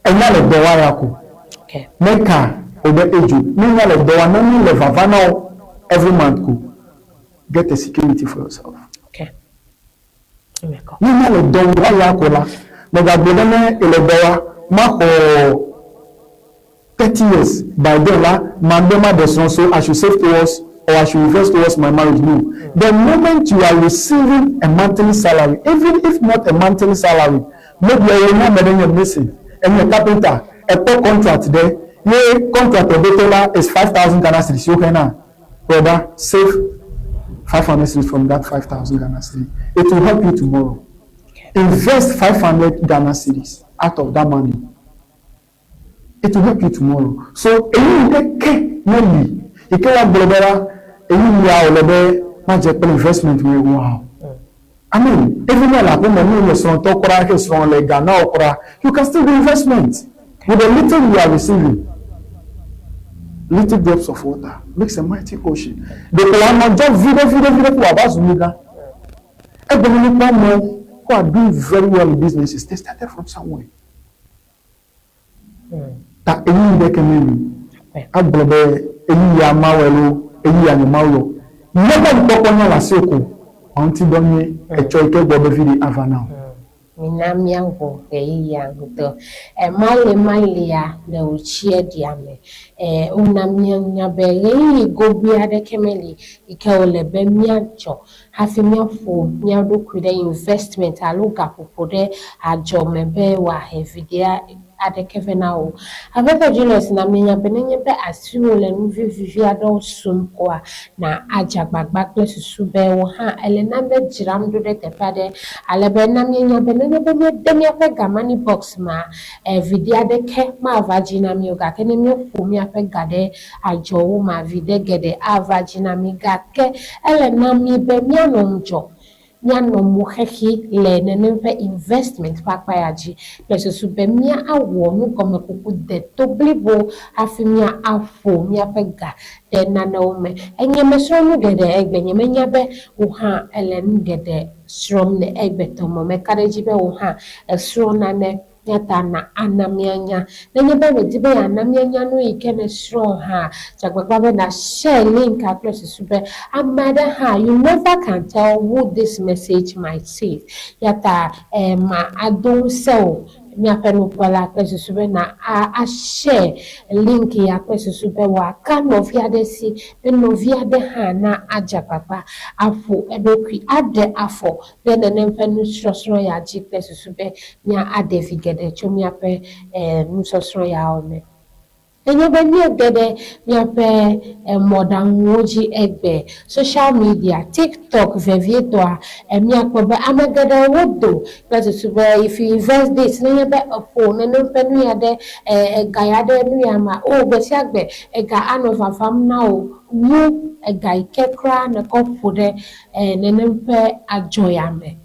enya le do wa yako okay meka obe eju nenye le do wa na ni le vavana every month ko get a security for yourself okay nenye le do wa yako la mega gbolo na ele do wa ma ko 30 years by then la mandema de so I should save towards or I should invest towards my marriage. No. The moment you are receiving a monthly salary, even if not a monthly salary, maybe you are not missing, and you're carpenter, a poor contract there, your contract is 5,000 Ghana cedis. You can brother save 500 cedis from that 5,000 Ghana cedis. It will help you tomorrow. Okay. Invest 500 Ghana cedis out of that money. It will help you tomorrow. So, you can't global investment wow. I mean, even you can still do investment with the little you are receiving. Little drops of water makes a mighty ocean. The one just video who are doing very well in businesses, they started from somewhere. That never the popcorn la seko until donye a choike bobe vidi ava now. minamia wo ya do male na uchie diame unamia nyabele gobia de kemeli ikawole be miacho hafi miafo miado kwide investment aluga popode ajo mebe wa hevidia adekevena o abeba Julius na menya benenye be asiwo le nu vivi ado sumkoa na ajagbagba klesusu be wo ha elena be jiram do de tepade alebe na menya benenye be demia pe gamani box ma vidia de ke ma vagina mi oga ke ne mi fu mi ape gade ajo wo ma vide gede a vagina mi ga ke elena mi be mi anomjo nyano muhehi le nenempe investment pakpayaji leso subemia awo mu komekuku de toblibo afimia afo mia pega de nanome enye mesro mu gede egbenye menya be uha elen gede strom ne egbeto me kareji be uha esro nane nyata na anamianya nenye be medibe anamianya no ikene stro ha jagbagba na share link across sube amada ha you never can tell who this message might save yata ma adon so mi apenu pala across sube na a share link ya across sube wa ka novia de si the novia de ha na aja papa afo edokwi ade afo de nemfenu sosro ya ji across sube nya ade figede chomi ape sosro ya ome enye benye gede miape modern woji egbe social media TikTok vevieto miape be amagede wodo that to be if you invest this nenye be opo nenu penu ya de gaya de nu ya ma o be si agbe ga anova fam na o mu ga ikekra na kopo de nenu pe ajoyame.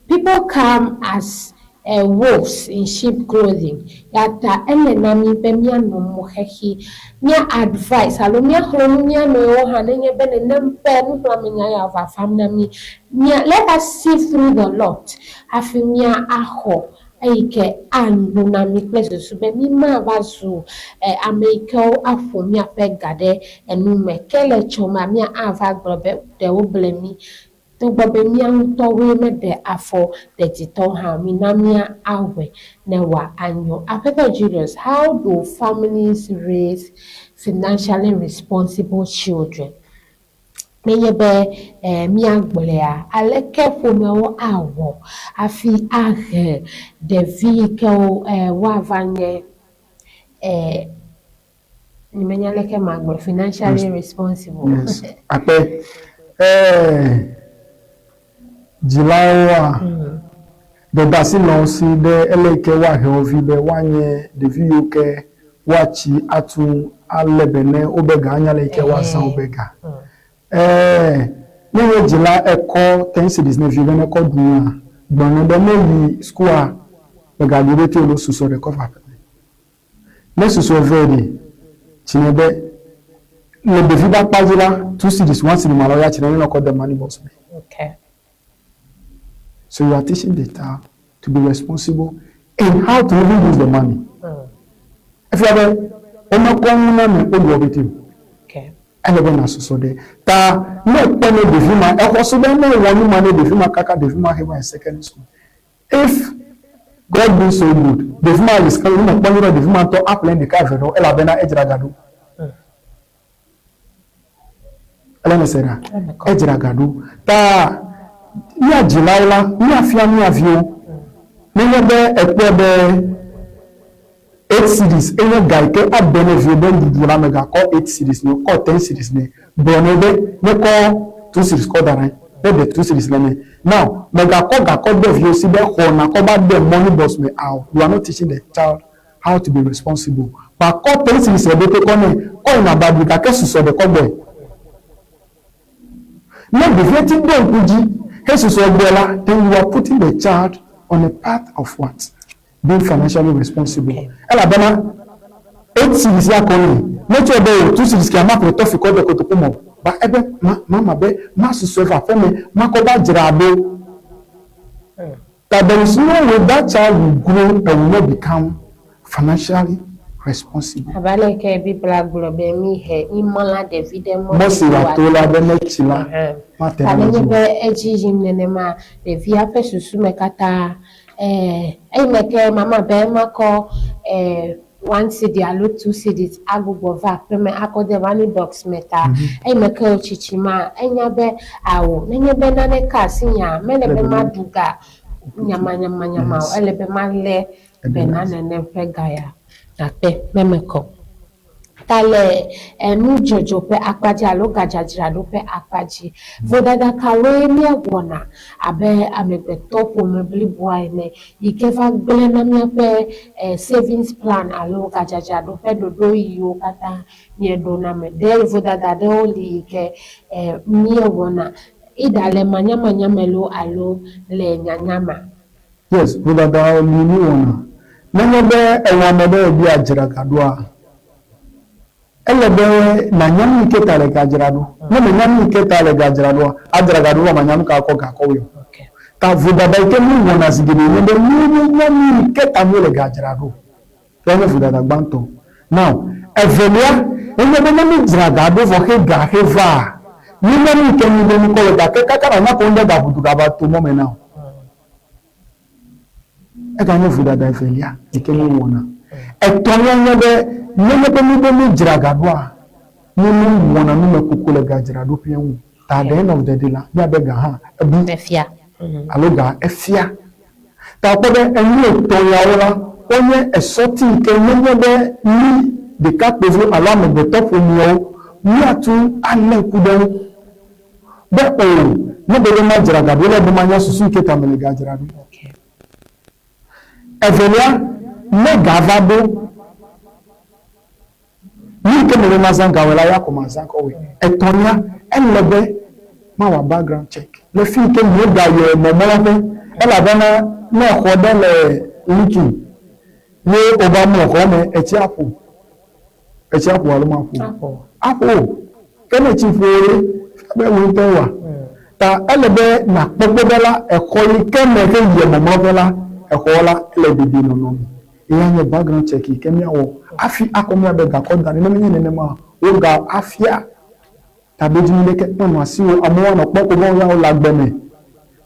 People come as wolves in sheep clothing. Yata elena mi be mia no mohehi. Mia advice. Alo mia holo mia no yo hanenye bene nempe no plamenya ya va famna mi. Mia let us see through the lot. Afi mia aho. Eike anu na mi place sube mi ma vazu Amerika afo mia pe gade enu me kele choma mia ava globe de oblemi. To babe mianto we me de afo de tito ha minamia awe newa anyo. Apeka Julius, how do families raise financially responsible children? Menye be miangbole aleke fomewo awo afi ahe the vehicle wa vanye nimenya leke magbo financially responsible. Yes. Ape Jilawa the Basilo si the eleke wa heovi be wanye the VUK wachi atu alebene obega anya leke wa san obega Nye jila eko 10 cities ne vive ne ko dunia gbonu de me school a ga direte lo suso recover ne suso veri chinebe le defi ba pajila 2 cities 1 city maloya chinebe no ko the money boss. Okay. So you are teaching the child to be responsible in how to even use the money. If you have a common okay. Eleven so de ta no pene de fima e ko so be no one money de fima kaka de fima heba in secondary school. If God be so good, de fima is coming no pene de fima to apply the car no ela bena ejragado. Elena sera ejragado ta ya jilaula ni afia ni avio ni be ekpe 8 cities any guy ke abenefit ben di la mega ko 8 cities no ko 10 cities ne bonebe ne ko 2 cities ko dara be the 2 cities ne now mega ko ga ko de view si be ko na ko ba de money boss me out you are not teaching the child how to be responsible but ko 10 cities e be te ko ne ko na ba bi ka ke suso de ko boy no be vetting don kuji Jesus Ogbela, then you are putting the child on a path of what? Being financially responsible. Alabama, 8 cities ya koni. Not your day, 2 cities can make a tough call the Kotokumo. But ebe, mama be, masu sofa, feme, makoba jirabe. That there is no way that child will grow and will not become financially responsible. Abale ke bi black globe mi he imola David mo. Mosi wa to la be mechila. Mate na Kale be eji jinene ma de via pe susu me kata meke mama be mako 1 cedi alo 2 cedis agugo va peme akode wani box meta meke ochichima enya be awo nenye be na ne kasinya mele be maduga nyama ele be male be na ne pegaya ape memeko tale nu jojo pe akpaji alo gajajira do pe akpaji vodada kawe mi agona abe amegbe topo mebli boy ne ikeva gbele na mi pe savings plan alo gajajira do pe dodo yo kata ni do na me de vodada de oli ke mi agona idale manyama melo alo le nyanyama. Yes, vodada oli ni wona nenye be ewa mebe bi ajira kadua elebe na nyam ke tale gajrado no me nyam ke tale gajrado adragado ma nyam ka ko yo ta vuda ba ke mu wona sigide ne be mu nyam ke ta mu le gajrado to me vuda da gbanto now evelia ene be nyam dragado fo ke ga ke va ni nyam ke ni be ko da ke ka na ko nda da budu da ba to mo me now e ga ne vuda da evelia ke mu wona e to nyam be nene jiragadwa nunu wona nume kukule gajirado pienwu ta the end of the day la ya bega ha ebu Efia aloga efia ta ko be enu to yawola onye esoti ke nene be ni de ka pevu ala me de top omiyo ni atu ale kudan be o ne be ma jiragado le be manya susu ke tamele gajirado evelia me gavado ni ke me mazanga wala ya ko mazanga we etonia enlebe ma wa background check le fi ke mo ga yo mo mo fe e la bana na ko de le liki ni oba mo ko me echi apu wala ma apu ke me chi fore be wo to wa ta elebe na popo bela e ko yi ke me ke ye mo mo bela e ko la le bibi no iya background check ke me awo afi akomia be ga konda ni menye nene ma o ga afia tabe jini de ke no asiwo amowa no popo bo ya o lagbeme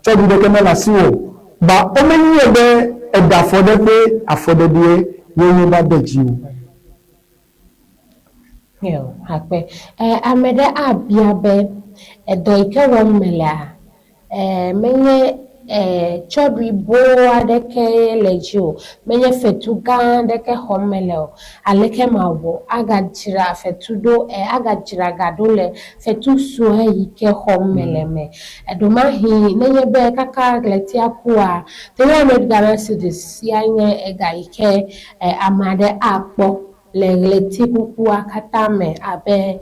chodu de ke me la siwo ba o menye be e da fode pe afode de ye ni ba deji o yo hakpe amede abia be do ike wo mela menye chodri bo adeke lejo menye fetu gan deke homelo aleke mawo agajira fetu do agajira gadole fetu so yike homeleme edoma hi nenye be kaka gleti akua 300 Ghana cedis yanye ega ike amade akpo legleti kukua katame abe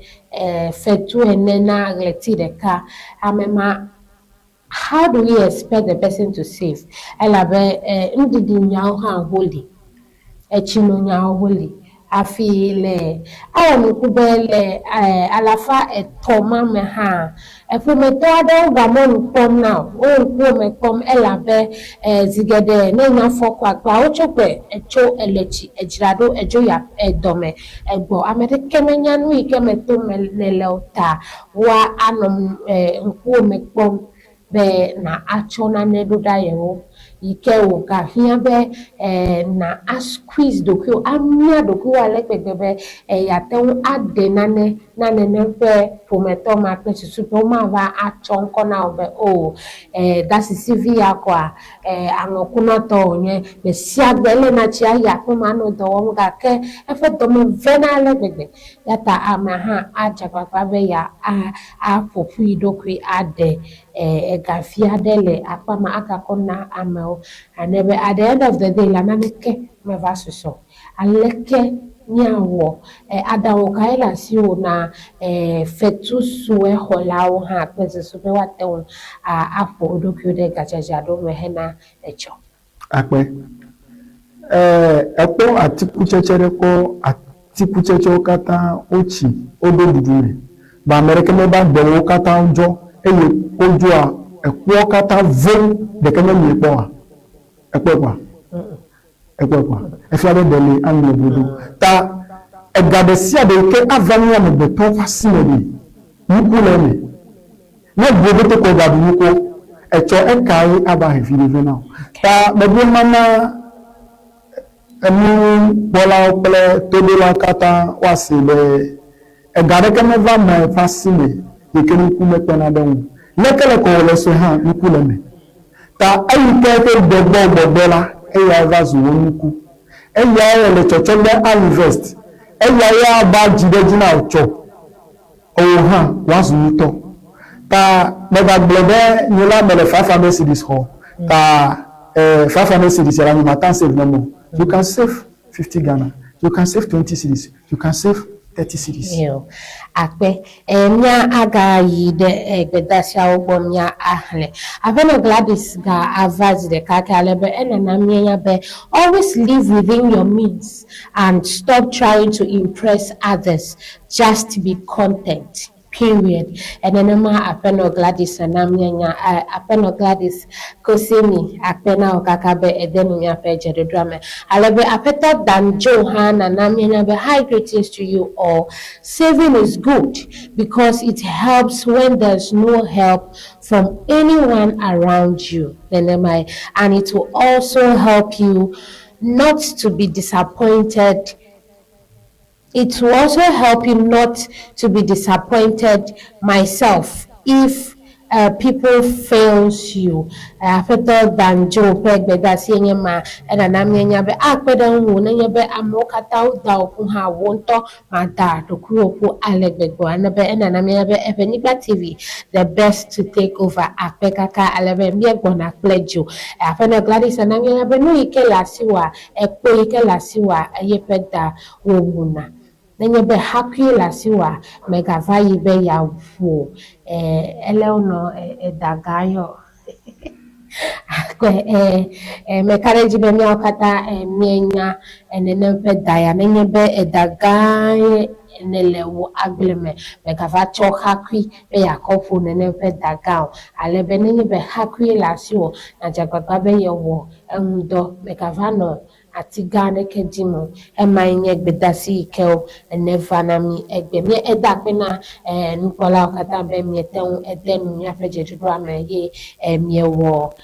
fetu enena gleti deka amema. How do we expect the person to save? Elabe ndidi nyao ha holy. Echino nyao holy. Afile mukubele alafa toma me ha. Efu meto ade ugamon pom now. O me pom elabe zigede ne nyafo kwa gba ochokwe echo elechi ejirado ejo ya edome egbo amede kemenya nu ikeme to melele ota wa anom nku me pom be na achona nedoda yewo ike wo ka hia be na a squeeze dokyo amia dokyo alepegbe be yatewu ade nane ne pe pometo ma pe susu ma va achonko na obe that is CV yakwa anokuna to onye be siagbele na chia ya ko ma no do wo ga ke efe do me vena alepegbe yata amaha ajagba be ya a popu idokwi ade gafia dele akpama akakona ameo anebe at the end of the day la naneke me va so aleke nyawo adawo kaila siwo na fetu suwe holao ha pese supe watewo apo odokyo de gajajado mehena echo akpe ekpo atikuchechere ko atikucheche kata ochi ododudu ba amerika me ba gbewo kata ojo eye ojo a ekwo kata vo de keme mi po a ekpo pa ekwa efiade dele anlo bodo ta egadesia de ke avania me beto fasimedi nukuleme ne bodo to ko gadu nuko echo enkai aba hefide now ta mebu mama emu bola ople todola kata wasile egade ke me va me fasime yekeni kume pena den lekele ko le so ha nukuleme ta ayike de bobola eya vazu wonuku eya le chocho le invest eya ya ba jide jina ocho o ha wazu to ta mega glebe nyola mele 500 cedis ho ta 500 cedis era ni matan save no more you can save 50 Ghana you can save 20 cedis you can save 30 cedis yo akpe mia aga yi de gbedasia ogbo mia ahle aveno Gladys ga advise de kakalebe enana mia be always live within your means and stop trying to impress others, just be content. Period. And then apeno Gladys and Namia apeno Gladys Kosemi apena okakabe edenu ya peje the drama. Alebe apeta than Johan and Namia be high greetings to you all. Saving is good because it helps when there's no help from anyone around you. And it will also help you not to be disappointed. It will also help you not to be disappointed myself if people fails you. After than Joe Peg that's saying ma and an amenya be akwedan wu na be amokata uda okunha wonto mada to kuoku alegbego and be and an amenya be Eveniba TV the best to take over apekaka alebe me gonna pledge you. After Gladys and amenya be no ike lasiwa ekpo ike lasiwa ayepeda wona. Nenye be happy lasiwa megavayi be ya wu eleono dagayo mekariji be mi okata mienya enene pe daya nenye be dagaye nelewu agleme megava cho happy be yakofu nene pe dagao alebe nenye be happy lasiwo na jagaba be yewo emudo megavano ati gane kedimo emanye gbedasi keo nevanami egbe mi edapena nukola okata be mi eteun edenu ya fejeju amaye miewo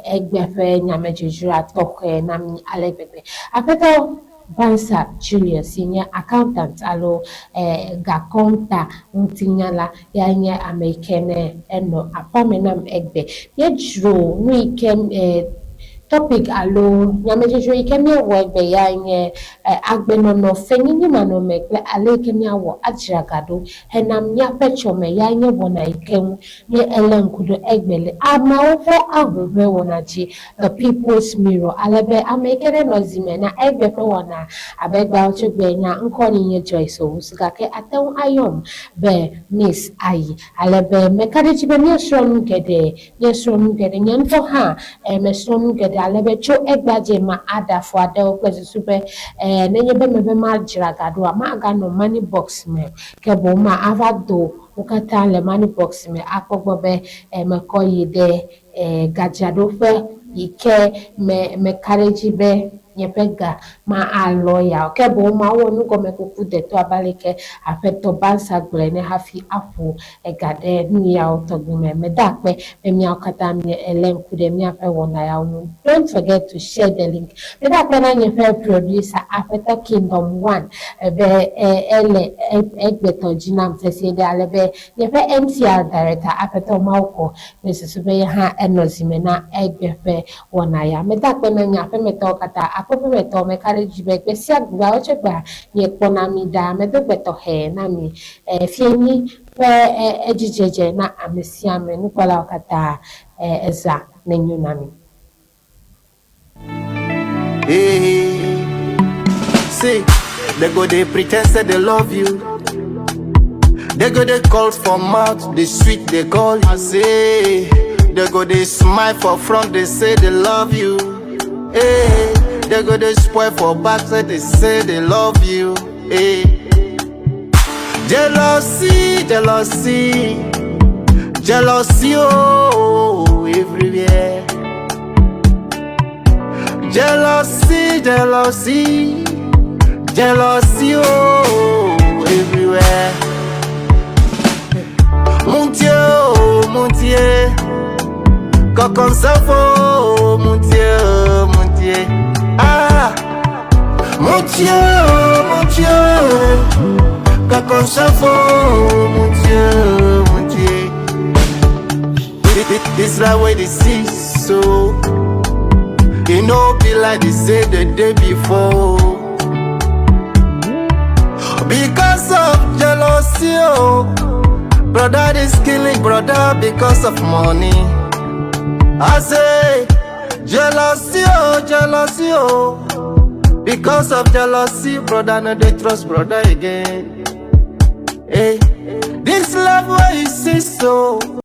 egbe fe nyamejeju atoke na mi alegbegbe apeto Bansa Julius senior accountant alo gakonta ntinyala yanye amekene eno apamenam egbe yejro no ikem topic alo nyamejejo ikemi wo egbe yanye agbeno no fenini mano mekle ale kemi awo ajiragado henam nya pecho me yanye wona ikem ye elenkudo egbele ama ofo ahube wona ji the people's mirror alebe amekere no zime na egbe pe wona abegba ochegbe nya nkoni nye Joyce Owusuga ke ateun ayom be Miss Ayi alebe mekareji be nyesrom gede nyanto ha mesrom gede alebe cho egbaje ma ada fo ada okwese super nenye be mebe ma jiragado ma aga no money box me ke bo ma avado ukata le money box me akpogbo be mekoyi de gajado fe ike me kareji be nyepega ma aloya okebo ma wonu gome kuku de to abaleke afeto bansa gble ne hafi afu egade ni ya otogme me dakpe emi akata mi elenku de mi afa wona ya unu. Don't forget to share the link me dakpe na nyefe producer afeto Kingdom 1 be ele egbeto jinam fesi de alebe nyefe MCR director afeto mauko mesesube ha enozime na egbefe wona ya me dakpe na nyafe meto kata akope to me kareji be pesia gba ochegba ye ponami da me do beto he na mi fieni pe ejijeje na amesia me nukola okata eza nenyu na mi. Hey, see, they go they pretend say they love you. They go they call for mouth, they sweet they call you. Say, they go they smile for front, they say they love you. Hey, they go they spoil for back, they say they love you. Hey, jealousy, oh, everywhere. Jealousy, jealousy, jealousy, oh, everywhere. Mon Dieu, quand ça faut, mon Dieu, ah, mon Dieu, quand ça faut, mon Dieu. This life where they see so, you know, be like they said the day before. Because of jealousy, oh, brother is killing brother because of money. I say, jealousy, oh, because of jealousy, brother, no they trust brother again. Hey, this love where you see so.